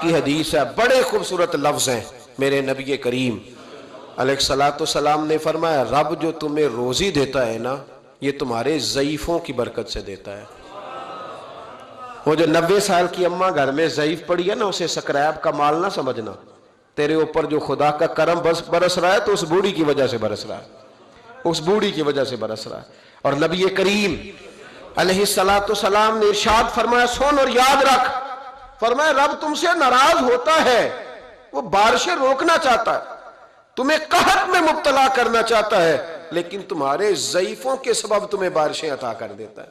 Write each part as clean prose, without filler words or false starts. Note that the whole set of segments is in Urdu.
کی حدیث ہے، بڑے خوبصورت لفظ ہیں میرے نبی کریم علیہ الصلوۃ والسلام نے فرمایا، رب جو تمہیں روزی دیتا ہے نا، یہ تمہارے ضعیفوں کی برکت سے دیتا ہے۔ وہ جو 90 سال کی اماں گھر میں ضعیف پڑی ہے نا، اسے سکریب کا مال نہ سمجھنا، تیرے اوپر جو خدا کا کرم برس رہا ہے تو اس بوڑھی کی وجہ سے برس رہا ہے، اس بوڑھی کی وجہ سے برس رہا ہے۔ اور نبی کریم علیہ الصلوۃ والسلام نے ارشاد فرمایا، سن اور یاد رکھ، فرمایا رب تم سے ناراض ہوتا ہے، وہ بارشیں روکنا چاہتا ہے، تمہیں قحط میں مبتلا کرنا چاہتا ہے، لیکن تمہارے ضعیفوں کے سبب تمہیں بارشیں عطا کر دیتا ہے،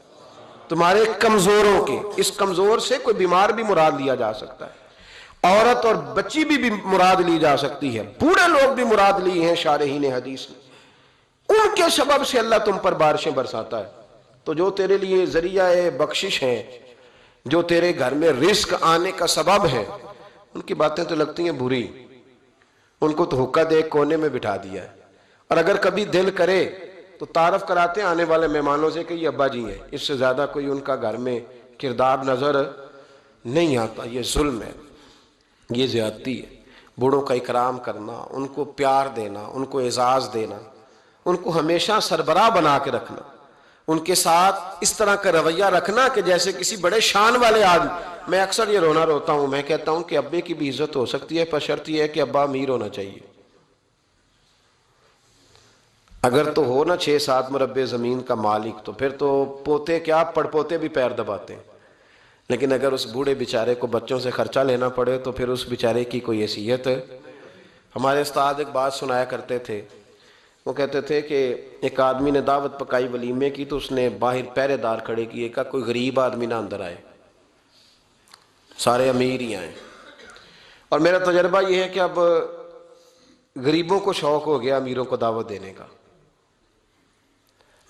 تمہارے کمزوروں کے۔ اس کمزور سے کوئی بیمار بھی مراد لیا جا سکتا ہے، عورت اور بچی بھی مراد لی جا سکتی ہے، بوڑھے لوگ بھی مراد لیے ہیں شارحین حدیث نے۔ ان کے سبب سے اللہ تم پر بارشیں برساتا ہے۔ تو جو تیرے لیے ذریعہ بخشش ہیں، جو تیرے گھر میں رزق آنے کا سبب ہے، ان کی باتیں تو لگتی ہیں بری، ان کو تو حکا دے کونے میں بٹھا دیا ہے، اور اگر کبھی دل کرے تو تعارف کراتے ہیں آنے والے مہمانوں سے کہ یہ ابا جی ہیں، اس سے زیادہ کوئی ان کا گھر میں کردار نظر نہیں آتا۔ یہ ظلم ہے، یہ زیادتی ہے۔ بوڑھوں کا اکرام کرنا، ان کو پیار دینا، ان کو اعزاز دینا، ان کو ہمیشہ سربراہ بنا کے رکھنا، ان کے ساتھ اس طرح کا رویہ رکھنا کہ جیسے کسی بڑے شان والے آدمی۔ میں اکثر یہ رونا روتا ہوں، میں کہتا ہوں کہ ابے کی بھی عزت ہو سکتی ہے، پر شرط یہ ہے کہ ابا امیر ہونا چاہیے۔ اگر تو ہو نا 6-7 مربع زمین کا مالک، تو پھر تو پوتے کیا پڑ پوتے بھی پیر دباتے ہیں، لیکن اگر اس بوڑھے بیچارے کو بچوں سے خرچہ لینا پڑے تو پھر اس بیچارے کی کوئی حیثیت ہے۔ ہمارے استاد ایک بات سنایا کرتے تھے، وہ کہتے تھے کہ ایک آدمی نے دعوت پکائی ولیمے کی، تو اس نے باہر پہرے دار کھڑے کیے، کہا کوئی غریب آدمی نہ اندر آئے، سارے امیر ہی آئیں۔ اور میرا تجربہ یہ ہے کہ اب غریبوں کو شوق ہو گیا امیروں کو دعوت دینے کا۔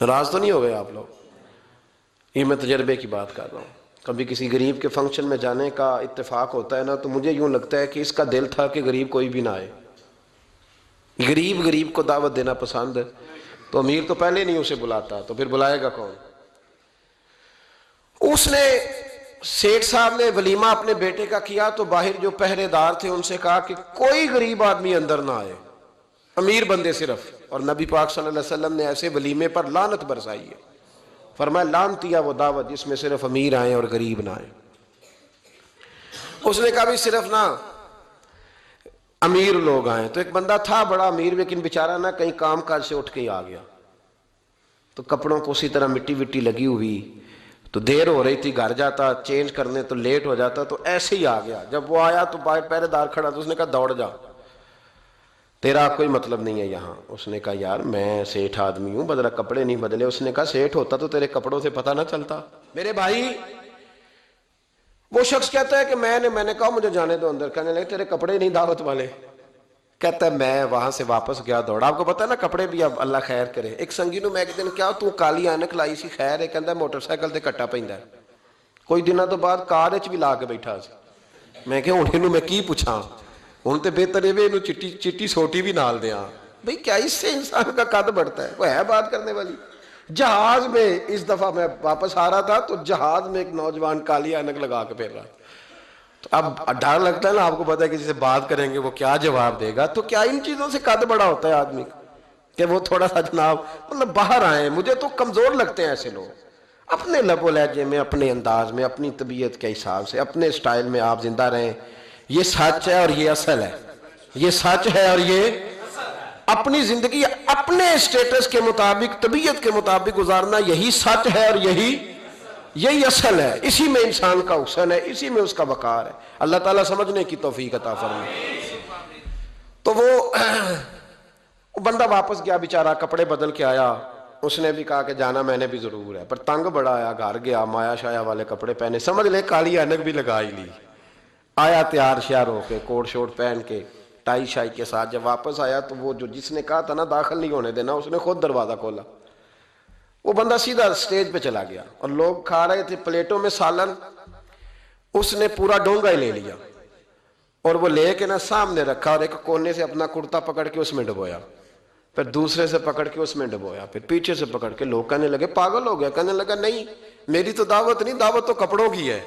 ناراض تو نہیں ہو گئے آپ لوگ؟ یہ میں تجربے کی بات کر رہا ہوں۔ کبھی کسی غریب کے فنکشن میں جانے کا اتفاق ہوتا ہے نا، تو مجھے یوں لگتا ہے کہ اس کا دل تھا کہ غریب کوئی بھی نہ آئے، غریب کو دعوت دینا پسند ہے، تو امیر تو پہلے نہیں اسے بلاتا، تو پھر بلائے گا کون؟ اس نے سیٹھ صاحب نے ولیمہ اپنے بیٹے کا کیا، تو باہر جو پہرے دار تھے ان سے کہا کہ کوئی غریب آدمی اندر نہ آئے، امیر بندے صرف۔ اور نبی پاک صلی اللہ علیہ وسلم نے ایسے ولیمے پر لعنت برسائی ہے، فرمایا لعنتیا وہ دعوت جس میں صرف امیر آئیں اور غریب نہ آئیں۔ اس نے کہا بھی صرف نہ امیر لوگ آئیں، تو ایک بندہ تھا بڑا امیر، لیکن بیچارہ نہ کہیں کام کاج سے اٹھ کے ہی آ گیا، تو کپڑوں کو اسی طرح مٹی وٹی لگی ہوئی، تو دیر ہو رہی تھی، گھر جاتا چینج کرنے تو لیٹ ہو جاتا، تو ایسے ہی آ گیا۔ جب وہ آیا تو پہرے دار کھڑا، تو اس نے کہا دوڑ جا، تیرا کوئی مطلب نہیں ہے یہاں۔ اس نے کہا یار میں سیٹھ آدمی ہوں، بدلا کپڑے نہیں بدلے۔ اس نے کہا سیٹھ ہوتا تو تیرے کپڑوں سے پتہ نہ چلتا؟ میرے بھائی وہ شخص کہتا ہے کہ میں نے کہا مجھے جانے دو اندر، کہنے لگے تیرے کپڑے نہیں دعوت والے؟ کہتا ہے میں وہاں سے واپس گیا دوڑا۔ آپ کو پتا ہے نا کپڑے بھی اب اللہ خیر کرے۔ ایک سنگی نو میں ایک دن کیا تو کالی اینک لائی سی، خیر ہے کہندا موٹر سائیکل تے کٹا پیندا ہے، کوئی دنوں تو بعد کار وچ بھی لا کے بیٹھا سی۔ میں کہ ہن اینو میں کی پوچھاں، ہن تے بہتر ہے اینو چٹی سوٹی بھی نال دیاں بھئی، کیا اس سے انسان کا قد بڑھتا ہے؟ وہ ہے بات کرنے والی۔ جہاز میں اس دفعہ میں واپس آ رہا تھا تو جہاز میں ایک نوجوان کالی اینک لگا کے پھر رہا، تو اب ڈر لگتا ہے نا، آپ کو پتا ہے کسی سے بات کریں گے وہ کیا جواب دے گا، تو کیا ان چیزوں سے قد بڑا ہوتا ہے آدمی کہ وہ تھوڑا سا جناب مطلب باہر آئیں۔ مجھے تو کمزور لگتے ہیں ایسے لوگ، اپنے لب و لہجے میں، اپنے انداز میں، اپنی طبیعت کے حساب سے، اپنے سٹائل میں آپ زندہ رہیں۔ یہ سچ ہے اور یہ اصل ہے، یہ سچ ہے اور یہ اپنی زندگی اپنے اسٹیٹس کے مطابق، طبیعت کے مطابق گزارنا، یہی سچ ہے اور یہی اصل ہے۔ اسی میں انسان کا حسن ہے، اسی میں اس کا وقار ہے۔ اللہ تعالیٰ سمجھنے کی توفیق عطا فرمائے۔ تو وہ بندہ واپس گیا بیچارہ، کپڑے بدل کے آیا۔ اس نے بھی کہا کہ جانا میں نے بھی ضرور ہے، پر تنگ بڑا آیا، گھر گیا مایا شایا والے کپڑے پہنے، سمجھ لے کالی اینک بھی لگا ہی لی، آیا تیار شیار ہو کے کوٹ شوٹ پہن کے ٹائی شائی کے ساتھ۔ جب واپس آیا تو وہ جو جس نے کہا تھا نا داخل نہیں ہونے دینا، اس نے خود دروازہ کھولا۔ وہ بندہ سیدھا سٹیج پہ چلا گیا، اور لوگ کھا رہے تھے پلیٹوں میں سالن، اس نے پورا ڈونگا ہی لے لیا، اور وہ لے کے نا سامنے رکھا، اور ایک کونے سے اپنا کرتا پکڑ کے اس میں ڈبویا، پھر دوسرے سے پکڑ کے اس میں ڈبویا، پھر پیچھے سے پکڑ کے۔ لوگ کہنے لگے پاگل ہو گیا، کہنے لگا نہیں میری تو دعوت نہیں، دعوت تو کپڑوں کی ہے،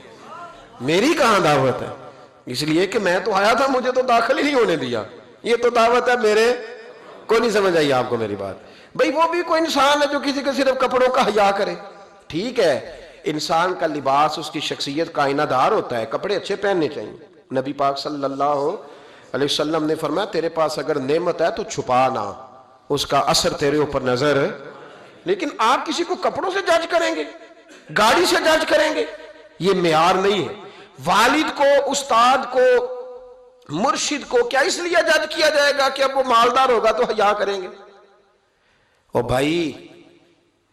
میری کہاں دعوت ہے؟ اس لیے کہ میں تو آیا تھا، مجھے تو داخل ہی نہیں ہونے دیا، یہ تو دعوت ہے میرے کو نہیں سمجھ آئی آپ کو میری بات؟ بھئی وہ بھی کوئی انسان ہے جو کسی کے صرف کپڑوں کا حیا کرے. ٹھیک ہے، انسان کا لباس اس کی شخصیت کا آئینہ دار ہوتا ہے، کپڑے اچھے پہننے چاہیے. نبی پاک صلی اللہ علیہ وسلم نے فرمایا تیرے پاس اگر نعمت ہے تو چھپا نہ، اس کا اثر تیرے اوپر نظر. لیکن آپ کسی کو کپڑوں سے جج کریں گے، گاڑی سے جج کریں گے، یہ معیار نہیں ہے. والد کو، استاد کو، مرشد کو کیا اس لیے جج کیا جائے گا کہ اب وہ مالدار ہوگا تو حیا کریں گے؟ اور بھائی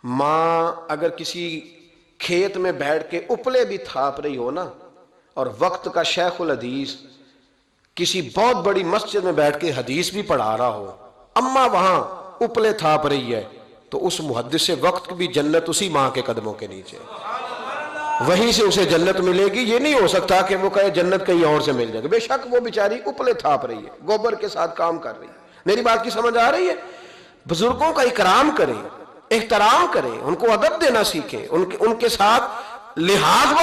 ماں اگر کسی کھیت میں بیٹھ کے اپلے بھی تھاپ رہی ہو نا، اور وقت کا شیخ الحدیث کسی بہت بڑی مسجد میں بیٹھ کے حدیث بھی پڑھا رہا ہو، اماں وہاں اپلے تھاپ رہی ہے، تو اس محدث وقت بھی جنت اسی ماں کے قدموں کے نیچے، وہیں سے اسے جنت ملے گی. یہ نہیں ہو سکتا کہ وہ کہے جنت کہیں اور سے مل جائے گا. بے شک وہ بیچاری اپلے تھاپ رہی ہے، گوبر کے ساتھ کام کر رہی ہے. میری بات کی سمجھ آ رہی ہے؟ بزرگوں کا اکرام کریں، احترام کریں، ان کو ادب دینا سیکھیں، ان کے ساتھ لحاظ